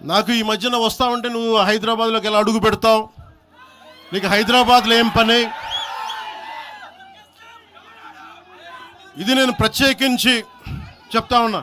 నాకు ఈ మధ్యన వస్తా ఉంటే నువ్వు హైదరాబాద్లోకి ఎలా అడుగు పెడతావు, నీకు హైదరాబాద్లో ఏం పని? ఇది నేను ప్రత్యేకించి చెప్తా ఉన్నా.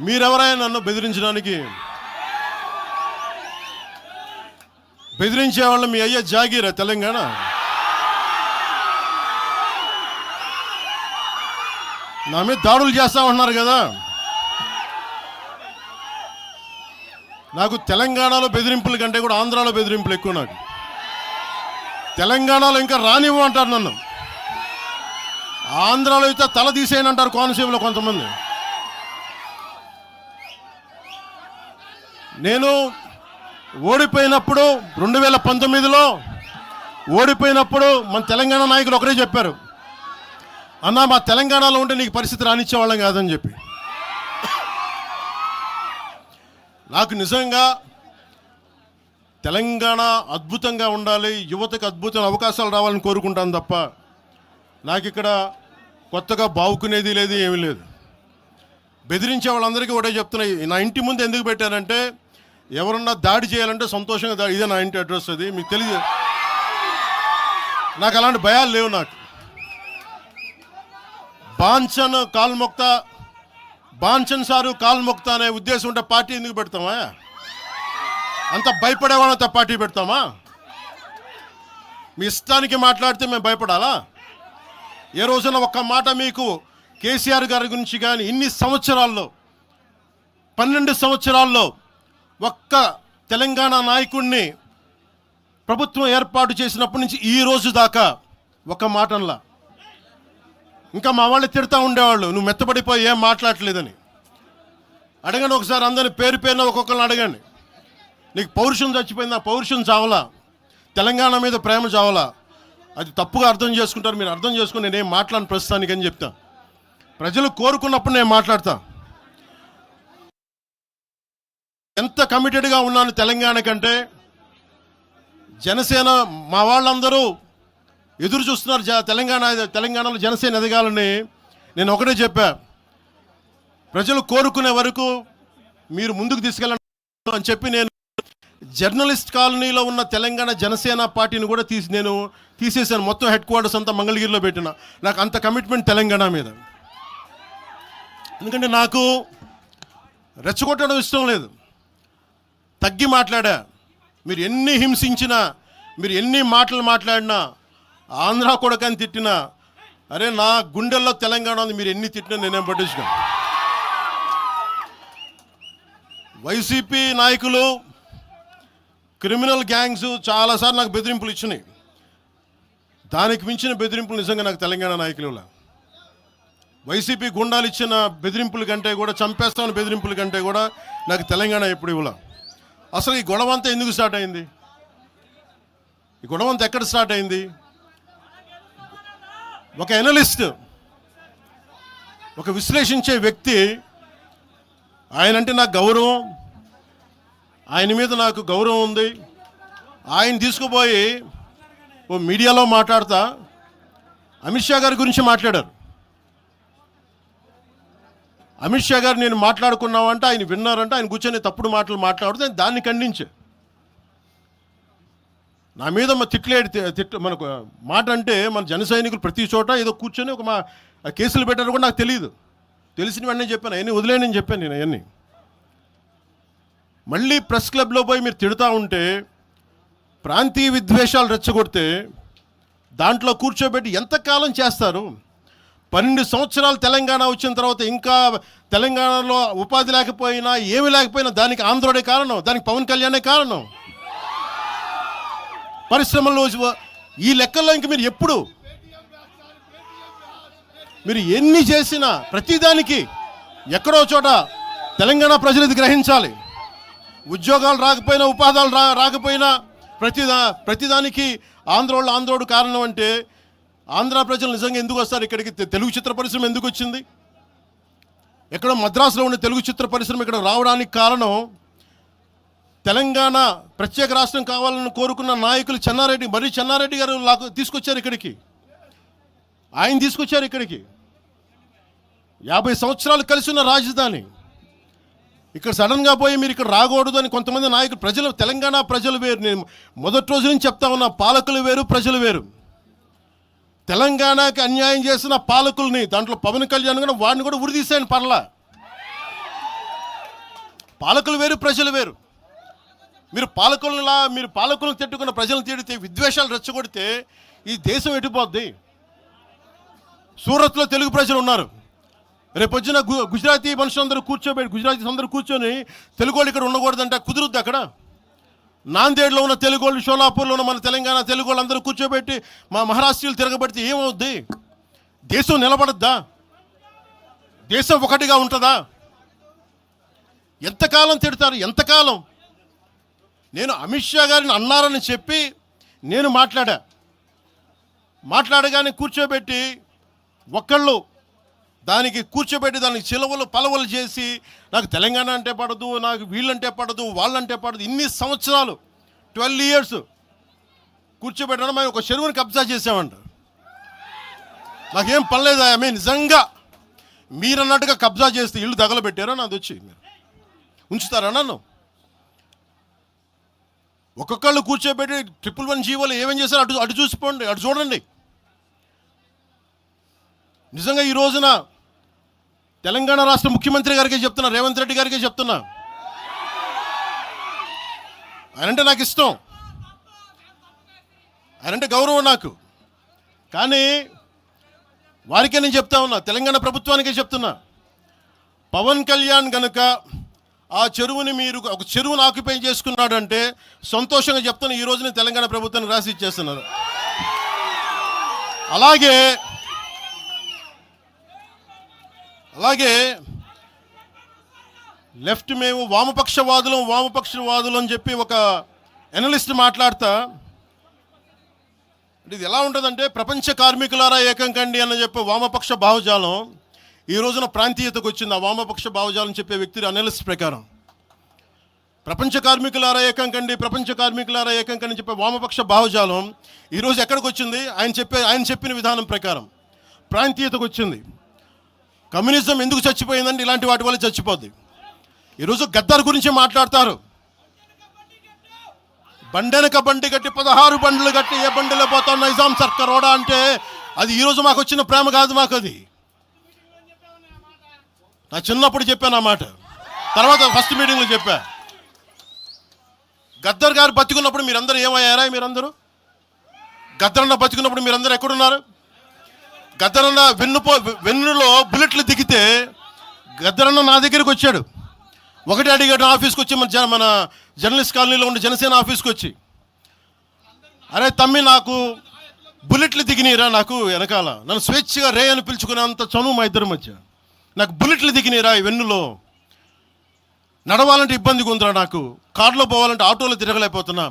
మీరెవరైనా నన్ను బెదిరించడానికి, బెదిరించే వాళ్ళ మీ అయ్యే జాగీరా తెలంగాణ? నా మీద దాడులు చేస్తా ఉన్నారు కదా. నాకు తెలంగాణలో బెదిరింపుల కంటే కూడా ఆంధ్రాలో బెదిరింపులు ఎక్కువ. నాకు తెలంగాణలో ఇంకా రానివ్వు అంటారు నన్ను, ఆంధ్రాలో అయితే తల తీసేయని అంటారు కోనసీమలో కొంతమంది. నేను ఓడిపోయినప్పుడు 2019లో ఓడిపోయినప్పుడు మన తెలంగాణ నాయకులు ఒకరే చెప్పారు, అన్నా మా తెలంగాణలో ఉంటే నీకు పరిస్థితి రానిచ్చేవాళ్ళం కాదని చెప్పి. నాకు నిజంగా తెలంగాణ అద్భుతంగా ఉండాలి, యువతకు అద్భుతమైన అవకాశాలు రావాలని కోరుకుంటాను తప్ప నాకు ఇక్కడ కొత్తగా బావుకునేది లేదు, ఏమీ లేదు. బెదిరించే వాళ్ళందరికీ ఒకటే చెప్తున్నాయి. నా ఇంటి ముందు ఎందుకు పెట్టానంటే ఎవరన్నా దాడి చేయాలంటే సంతోషంగా దాడి, ఇదే నా ఇంటి అడ్రస్, అది మీకు తెలియదు. నాకు అలాంటి భయాలు లేవు. నాకు బాంఛన్ కాల్మొక్త, బాంఛన్ సారు కాల్మొక్త అనే ఉద్దేశం ఉంటే పార్టీ ఎందుకు పెడతామా? అంత భయపడేవాళ్ళంత పార్టీ పెడతామా? మీ ఇష్టానికి మాట్లాడితే మేము భయపడాలా? ఏ రోజున ఒక్క మాట మీకు కేసీఆర్ గారి గురించి కానీ ఇన్ని సంవత్సరాల్లో 12 సంవత్సరాల్లో ఒక్క తెలంగాణ నాయకుడిని ప్రభుత్వం ఏర్పాటు చేసినప్పటి నుంచి ఈ రోజు దాకా ఒక మాటంలా. ఇంకా మా వాళ్ళు తిడతా ఉండేవాళ్ళు, నువ్వు మెత్తబడిపోయి ఏం మాట్లాడలేదని. అడగండి ఒకసారి, అందరిని పేరు పేరున ఒక్కొక్కరిని అడగండి. నీకు పౌరుషం చచ్చిపోయిందా? పౌరుషం చావలా, తెలంగాణ మీద ప్రేమ చావలా. అది తప్పుగా అర్థం చేసుకుంటారు. మీరు అర్థం చేసుకుని నేనేం మాట్లాడిన ప్రస్తుతానికి అని చెప్తా. ప్రజలు కోరుకున్నప్పుడు నేను మాట్లాడతా. ఎంత కమిటెడ్గా ఉన్నాను తెలంగాణ కంటే, జనసేన మా వాళ్ళందరూ ఎదురు చూస్తున్నారు తెలంగాణలో జనసేన ఎదగాలని. నేను ఒకటే చెప్పా, ప్రజలు కోరుకునే వరకు మీరు ముందుకు తీసుకెళ్ళండి అని చెప్పి నేను జర్నలిస్ట్ కాలనీలో ఉన్న తెలంగాణ జనసేన పార్టీని కూడా నేను తీసేశాను. మొత్తం హెడ్ క్వార్టర్స్ అంతా మంగళగిరిలో పెట్టిన. నాకు అంత కమిట్మెంట్ తెలంగాణ మీద. ఎందుకంటే నాకు రెచ్చగొట్టడం ఇష్టం లేదు, తగ్గి మాట్లాడా. మీరు ఎన్ని హింసించినా, మీరు ఎన్ని మాటలు మాట్లాడినా, ఆంధ్ర కొడకని తిట్టినా, అరే నా గుండెల్లో తెలంగాణ ఉంది, మీరు ఎన్ని తిట్టినా నేనేం పట్టించుకో. వైసీపీ నాయకులు, క్రిమినల్ గ్యాంగ్స్ చాలాసార్లు నాకు బెదిరింపులు ఇచ్చినాయి. దానికి మించిన బెదిరింపులు నిజంగా నాకు తెలంగాణ నాయకులు. వైసీపీ గుండాలు ఇచ్చిన బెదిరింపుల కంటే కూడా, చంపేస్తామని బెదిరింపుల కంటే కూడా నాకు తెలంగాణ ఎప్పుడు ఇవ్వలే. అసలు ఈ గొడవ అంతా ఎందుకు స్టార్ట్ అయింది? ఈ గొడవ అంతా ఎక్కడ స్టార్ట్ అయింది? ఒక ఎనలిస్ట్, ఒక విశ్లేషించే వ్యక్తి, ఆయనంటే నాకు గౌరవం, ఆయన మీద నాకు గౌరవం ఉంది. ఆయన తీసుకుపోయి ఓ మీడియాలో మాట్లాడతా అమిత్ షా గారి గురించి మాట్లాడారు. అమిత్ షా గారు నేను మాట్లాడుకున్నామంటే ఆయన విన్నారంటే, ఆయన కూర్చొని తప్పుడు మాటలు మాట్లాడితే దాన్ని ఖండించే. నా మీద మనకు మాట అంటే మన జన సైనికులు ప్రతి చోట ఏదో కూర్చొని ఒక కేసులు పెట్టారు కూడా నాకు తెలియదు. తెలిసిన వెంటనే చెప్పాను, అవన్నీ వదిలేనని చెప్పాను నేను. అవన్నీ మళ్ళీ ప్రెస్ క్లబ్లో పోయి మీరు తిడుతూ ఉంటే, ప్రాంతీయ విద్వేషాలు రెచ్చగొడితే దాంట్లో కూర్చోబెట్టి ఎంతకాలం చేస్తారు? 12 సంవత్సరాలు తెలంగాణ వచ్చిన తర్వాత ఇంకా తెలంగాణలో ఉపాధి లేకపోయినా, ఏమి లేకపోయినా దానికి ఆంధ్రుడే కారణం, దానికి పవన్ కళ్యాణే కారణం. పరిశ్రమల్లో ఈ లెక్కల్లో ఇంక మీరు ఎప్పుడు, మీరు ఎన్ని చేసినా ప్రతిదానికి ఎక్కడో చోట తెలంగాణ ప్రజలు ఇది గ్రహించాలి. ఉద్యోగాలు రాకపోయినా, ఉపాధాలు రాకపోయినా ప్రతిదానికి ఆంధ్రోడు కారణం అంటే, ఆంధ్ర ప్రజలు నిజంగా ఎందుకు వస్తారు ఇక్కడికి? తెలుగు చిత్ర పరిశ్రమ ఎందుకు వచ్చింది? ఎక్కడో మద్రాసులో ఉండే తెలుగు చిత్ర పరిశ్రమ ఇక్కడ రావడానికి కారణం తెలంగాణ ప్రత్యేక రాష్ట్రం కావాలని కోరుకున్న నాయకులు చెన్నారెడ్డి గారు తీసుకొచ్చారు ఇక్కడికి. ఆయన తీసుకొచ్చారు ఇక్కడికి. 50 సంవత్సరాలు కలిసి ఉన్న రాజధాని. ఇక్కడ సడన్గా పోయి మీరు ఇక్కడ రాకూడదు అని కొంతమంది నాయకులు, ప్రజలు, తెలంగాణ ప్రజలు వేరు. నేను మొదటి రోజు నుంచి చెప్తా ఉన్నా, పాలకులు వేరు, ప్రజలు వేరు. తెలంగాణకి అన్యాయం చేసిన పాలకుల్ని, దాంట్లో పవన్ కళ్యాణ్ కూడా, వాడిని కూడా ఉరిదీసాను పర్లా. పాలకులు వేరు, ప్రజలు వేరు. మీరు పాలకులను తిట్టుకున్న ప్రజలను తిడితే, విద్వేషాలు రెచ్చగొడితే ఈ దేశం ఎటుపోద్ది? సూరత్లో తెలుగు ప్రజలు ఉన్నారు. రేపు వచ్చిన గుజరాతీ మనుషులందరూ గుజరాతీస్ అందరూ కూర్చొని తెలుగు వాళ్ళు ఇక్కడ ఉండకూడదంటే కుదురుద్ది అక్కడ? నాందేడ్లో ఉన్న తెలుగు వాళ్ళు, షోలాపూర్లో ఉన్న మన తెలంగాణ తెలుగు వాళ్ళు అందరూ కూర్చోబెట్టి మా మహారాష్ట్రీయులు తిరగబెడితే ఏమవుద్ది? దేశం నిలబడద్దా? దేశం ఒకటిగా ఉంటుందా? ఎంతకాలం తిడతారు? ఎంతకాలం? నేను అమిత్ షా గారిని అన్నారని చెప్పి నేను మాట్లాడగానే కూర్చోబెట్టి ఒకళ్ళు దానికి చిలవలు పలవలు చేసి, నాకు తెలంగాణ అంటే పడదు, నాకు వీళ్ళంటే పడదు, వాళ్ళంటే పడదు, ఇన్ని సంవత్సరాలు 12 years కూర్చోబెట్టడం. మేము ఒక చెరువుని కబ్జా చేసామంట. నాకేం పనిలేదా? నిజంగా మీరన్నట్టుగా కబ్జా చేస్తే ఇల్లు తగలబెట్టారా? నాది వచ్చి మీరు ఉంచుతారా నన్ను? ఒక్కొక్కళ్ళు కూర్చోబెట్టి 111 జీవోలు ఏమేం చేశారు అటు చూసిపోండి, అటు చూడండి. నిజంగా ఈ రోజున తెలంగాణ రాష్ట్ర ముఖ్యమంత్రి గారికే చెప్తున్నా, రేవంత్ రెడ్డి గారికే చెప్తున్నా, ఆయనంటే నాకు ఇష్టం, ఆయనంటే గౌరవం నాకు. కానీ వారికే నేను చెప్తా ఉన్నా, తెలంగాణ ప్రభుత్వానికే చెప్తున్నా, పవన్ కళ్యాణ్ కనుక ఆ చెరువుని ఒక చెరువును ఆక్యుపై చేసుకున్నాడు అంటే సంతోషంగా చెప్తున్నా, ఈ రోజున తెలంగాణ ప్రభుత్వానికి రాసి ఇచ్చేస్తున్నారు. అలాగే లెఫ్ట్ మేము వామపక్షవాదులు అని చెప్పి ఒక ఎనలిస్ట్ మాట్లాడతా, అంటే ఇది ఎలా ఉంటుందంటే, ప్రపంచ కార్మికులారా ఏకం కండి అని చెప్పే వామపక్ష భావజాలం ఈ రోజున ప్రాంతీయతకు వచ్చింది. ఆ వామపక్ష భావజాలం చెప్పే వ్యక్తి అనలిస్ట్ ప్రకారం ప్రపంచ కార్మికులారా ఏకం కండి అని చెప్పే వామపక్ష భావజాలం ఈరోజు ఎక్కడికి వచ్చింది? ఆయన చెప్పిన విధానం ప్రకారం ప్రాంతీయతకు వచ్చింది. కమ్యూనిజం ఎందుకు చచ్చిపోయిందంటే ఇలాంటి వాటి వల్ల చచ్చిపోద్ది. ఈరోజు గద్దర్ గురించి మాట్లాడతారు. బండెనక బండి కట్టి 16 బండ్లు కట్టి ఏ బండిలో పోతాం నైజాం సర్కారోడా అంటే అది ఈరోజు మాకు వచ్చిన ప్రేమ కాదు. మాకు అది నా చిన్నప్పుడు చెప్పాను ఆ మాట, తర్వాత ఫస్ట్ మీటింగ్లో చెప్పా. గద్దర్ గారు బతికున్నప్పుడు మీరందరూ ఏమయ్యారా? గద్దరన్న బతికున్నప్పుడు మీరందరూ ఎక్కడున్నారు? గద్దరన్న వెన్నులో బుల్లెట్లు దిగితే గద్దరన్న నా దగ్గరికి వచ్చాడు. ఒకటి అడిగాడు ఆఫీస్కి వచ్చి, మన జర్నలిస్ట్ కాలనీలో ఉండే జనసేన ఆఫీస్కి వచ్చి, అరే తమ్మి నాకు బుల్లెట్లు దిగినీరా, నాకు వెనకాల నన్ను స్వేచ్ఛగా రే అని పిలుచుకునేంత చనువు మా ఇద్దరి మధ్య, నాకు బుల్లెట్లు దిగినీరా ఈ వెన్నులో, నడవాలంటే ఇబ్బందిగా ఉందిరా, నాకు కారులో పోవాలంటే ఆటోలో తిరగలేకపోతున్నా,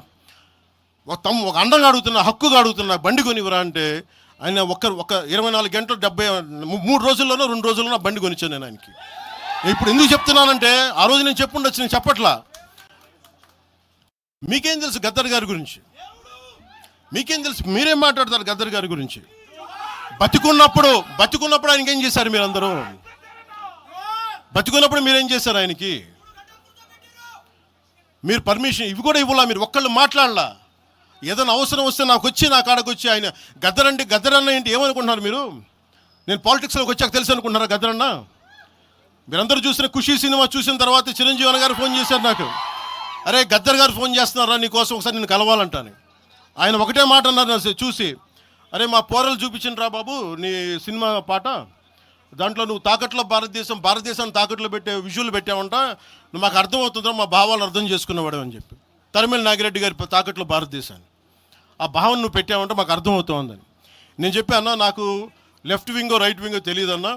ఒక అండంగా అడుగుతున్నా, హక్కుగా అడుగుతున్నా, బండి కొనివరా అంటే ఆయన ఒక 24 గంటలు 3 రోజుల్లోనో 2 రోజుల్లోనో బండి కొనిచ్చాను నేను ఆయనకి. ఇప్పుడు ఎందుకు చెప్తున్నానంటే ఆ రోజు నేను చెప్పుండొచ్చు, నేను చెప్పట్లా. మీకేం తెలుసు గద్దర్ గారి గురించి? మీకేం తెలుసు? మీరేం మాట్లాడతారు గద్దర్ గారి గురించి? బతికున్నప్పుడు ఆయనకి ఏం చేశారు? మీరందరూ బతికున్నప్పుడు మీరేం చేశారు ఆయనకి? మీరు పర్మిషన్ ఇవి కూడా ఇవ్వాలా? మీరు ఒక్కళ్ళు మాట్లాడలా? ఏదైనా అవసరం వస్తే నా కాడకు వచ్చి ఆయన గద్దరన్న ఏంటి ఏమనుకుంటున్నారు మీరు? నేను పాలిటిక్స్లోకి వచ్చాక తెలుసు అనుకుంటున్నారా గద్దరన్న? మీరందరూ చూసిన ఖుషీ సినిమా చూసిన తర్వాత చిరంజీవి గారు ఫోన్ చేశారు నాకు, అరే గద్దర్ గారు ఫోన్ చేస్తున్నారా నీకోసం, ఒకసారి నేను కలవాలంటాను. ఆయన ఒకటే మాట అన్నారు చూసి, అరే మా పోరలు చూపించిండ్రా బాబు నీ సినిమా పాట, దాంట్లో నువ్వు భారతదేశాన్ని తాకట్లో పెట్టే విజువల్ పెట్టావంట, నువ్వు మాకు అర్థమవుతుందా, మా భావాలు అర్థం చేసుకున్నవాడు అని చెప్పి. తరిమేల నాగిరెడ్డి గారి తాకట్లో భారతదేశాన్ని ఆ భావన నువ్వు పెట్టావంటే మాకు అర్థమవుతుందని నేను చెప్పాను. నాకు లెఫ్ట్ వింగో రైట్ వింగో తెలియదన్నా,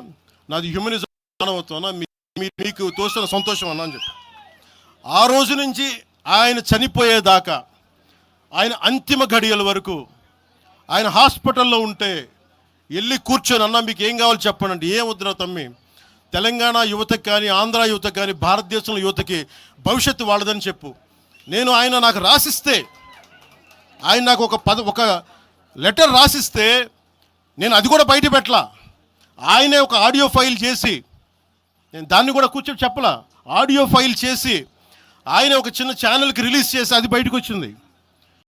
నాది హ్యూమనిజం అవుతున్నా, మీకు తోస్తున్న సంతోషం అన్నా అని చెప్పి. ఆ రోజు నుంచి ఆయన చనిపోయేదాకా, ఆయన అంతిమ ఘడియల వరకు ఆయన హాస్పిటల్లో ఉంటే వెళ్ళి కూర్చొని, అన్నా మీకు ఏం కావాలి చెప్పండి అంటే, ఏం వద్దురా తమ్మి, తెలంగాణ యువతకి కానీ ఆంధ్ర యువతకి కానీ భారతదేశంలో యువతకి భవిష్యత్తు వాళ్ళదని చెప్పు. ఆయన నాకు రాసిస్తే, ఆయన నాకు ఒక లెటర్ రాసిస్తే నేను అది కూడా బయట పెట్టలా, ఆయనే ఒక ఆడియో ఫైల్ చేసి నేను దాన్ని కూడా కూర్చొని చెప్పలా, ఆడియో ఫైల్ చేసి ఆయన ఒక చిన్న ఛానల్కి రిలీజ్ చేసి అది బయటకు వచ్చింది.